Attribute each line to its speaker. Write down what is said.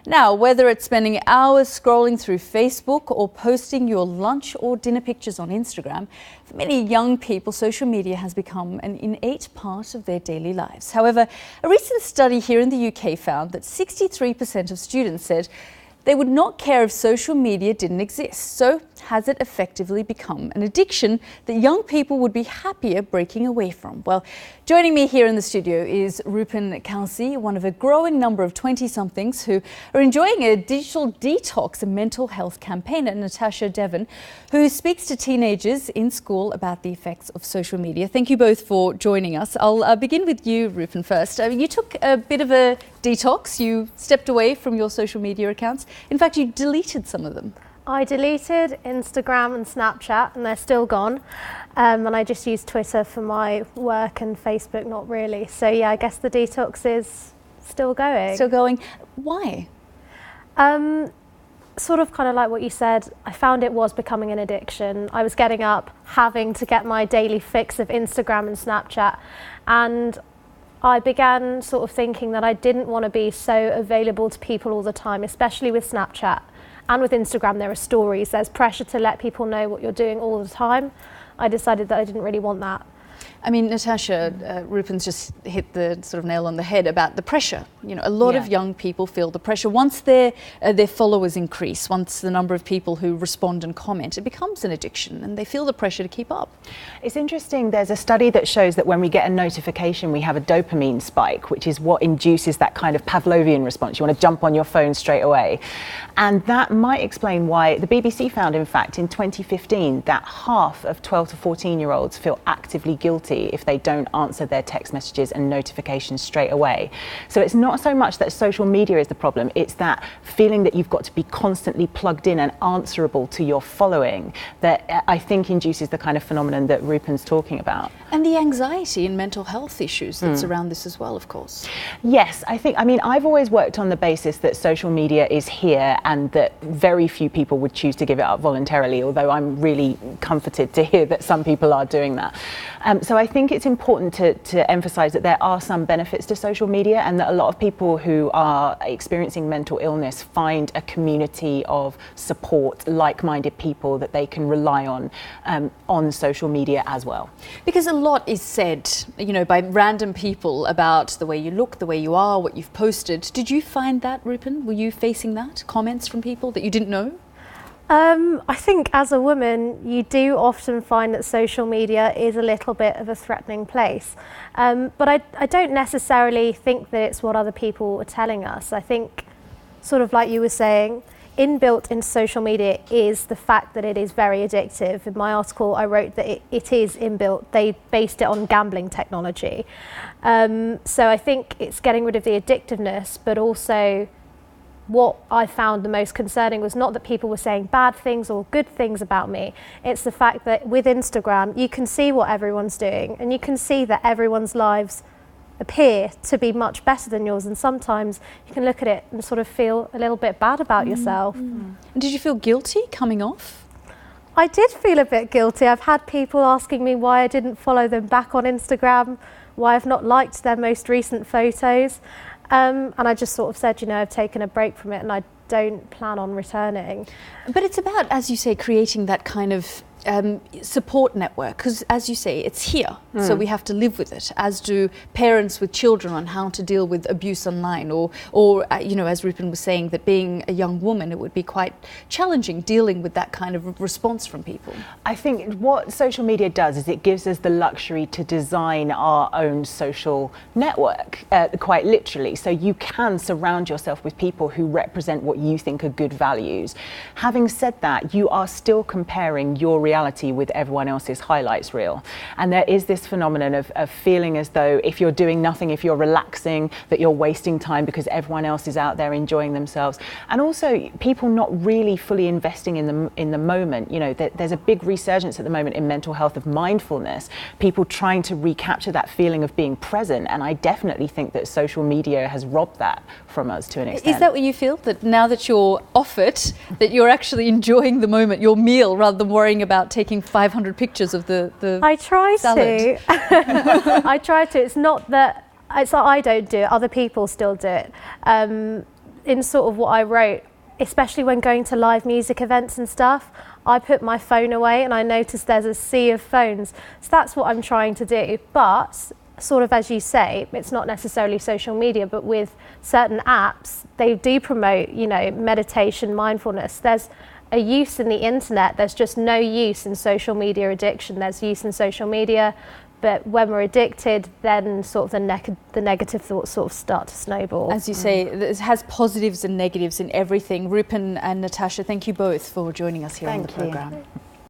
Speaker 1: Now, whether it's spending hours scrolling through Facebook or posting your lunch or dinner pictures on Instagram, for many young people, social media has become an innate part of their daily lives. However, a recent study here in the UK found that 63% of students said they would not care if social media didn't exist. So, has it effectively become an addiction that young people would be happier breaking away from? Well, joining me here in the studio is Rupin Kalsi, one of a growing number of 20-somethings who are enjoying a digital detox and mental health campaign, and Natasha Devon, who speaks to teenagers in school about the effects of social media. Thank you both for joining us. I'll begin with you, Rupin, first. You took a bit of a detox. You stepped away from your social media accounts. In fact, you deleted some of them.
Speaker 2: I deleted Instagram and Snapchat, and they're still gone. And I just use Twitter for my work and Facebook not really. So yeah, I guess the detox is still going.
Speaker 1: Still going. Why?
Speaker 2: Sort of kind of like what you said, I found it was becoming an addiction. I was getting up, having to get my daily fix of Instagram and Snapchat. And I began sort of thinking that I didn't want to be so available to people all the time, especially with Snapchat. And with Instagram, there are stories. There's pressure to let people know what you're doing all the time. I decided that I didn't really want that.
Speaker 1: I mean, Natasha, Rupin's just hit the sort of nail on the head about the pressure. You know, a lot of young people feel the pressure. Once their followers increase, once the number of people who respond and comment, it becomes an addiction and they feel the pressure to keep up.
Speaker 3: It's interesting, there's a study that shows that when we get a notification, we have a dopamine spike, which is what induces that kind of Pavlovian response. You want to jump on your phone straight away. And that might explain why the BBC found, in fact, in 2015, that half of 12 to 14-year-olds feel actively guilty if they don't answer their text messages and notifications straight away. So it's not so much that social media is the problem, it's that feeling that you've got to be constantly plugged in and answerable to your following that I think induces the kind of phenomenon that Rupin's talking about.
Speaker 1: And the anxiety and mental health issues that surround this as well, of course.
Speaker 3: Yes, I've always worked on the basis that social media is here and that very few people would choose to give it up voluntarily, although I'm really comforted to hear that some people are doing that. So I think it's important to emphasise that there are some benefits to social media and that a lot of people who are experiencing mental illness find a community of support, like-minded people that they can rely on social media as well.
Speaker 1: Because a lot is said, you know, by random people about the way you look, the way you are, what you've posted. Did you find that, Rupin? Were you facing that? Comments from people that you didn't know?
Speaker 2: I think as a woman, you do often find that social media is a little bit of a threatening place. But I don't necessarily think that it's what other people are telling us. I think, sort of like you were saying, inbuilt in social media is the fact that it is very addictive. In my article, I wrote that it is inbuilt. They based it on gambling technology. So I think it's getting rid of the addictiveness, but also what I found the most concerning was not that people were saying bad things or good things about me. It's the fact that with Instagram, you can see what everyone's doing and you can see that everyone's lives appear to be much better than yours, and sometimes you can look at it and sort of feel a little bit bad about yourself.
Speaker 1: And did you feel guilty coming off?
Speaker 2: I did feel a bit guilty. I've had people asking me why I didn't follow them back on Instagram, why I've not liked their most recent photos. And I just sort of said, you know, I've taken a break from it and I don't plan on returning.
Speaker 1: But it's about, as you say, creating that kind of support network, because as you say, it's here, so we have to live with it, as do parents with children on how to deal with abuse online, or you know, as Rupin was saying, that being a young woman, it would be quite challenging dealing with that kind of response from people.
Speaker 3: I think what social media does is it gives us the luxury to design our own social network, quite literally, so you can surround yourself with people who represent what you think are good values. Having said that, you are still comparing your reality with everyone else's highlights reel, and there is this phenomenon of feeling as though if you're doing nothing, if you're relaxing, that you're wasting time because everyone else is out there enjoying themselves, and also people not really fully investing in the moment. You know, there's a big resurgence at the moment in mental health of mindfulness, people trying to recapture that feeling of being present, and I definitely think that social media has robbed that from us to an extent.
Speaker 1: Is that what you feel, that now that you're off it, that you're actually enjoying the moment, your meal, rather than worrying about taking 500 pictures of the
Speaker 2: I try
Speaker 1: salad?
Speaker 2: to. I try to. It's not that I don't do it. Other people still do it. in sort of what I wrote, especially when going to live music events and stuff, I put my phone away and I noticed there's a sea of phones. So that's what I'm trying to do. But sort of as you say, it's not necessarily social media, but with certain apps, they do promote, you know, meditation, mindfulness. There's a use in the internet, there's just no use in social media addiction. There's use in social media, but when we're addicted, then sort of the negative thoughts sort of start to snowball.
Speaker 1: As you say, it has positives and negatives in everything. Rupen and Natasha, thank you both for joining us here on the programme.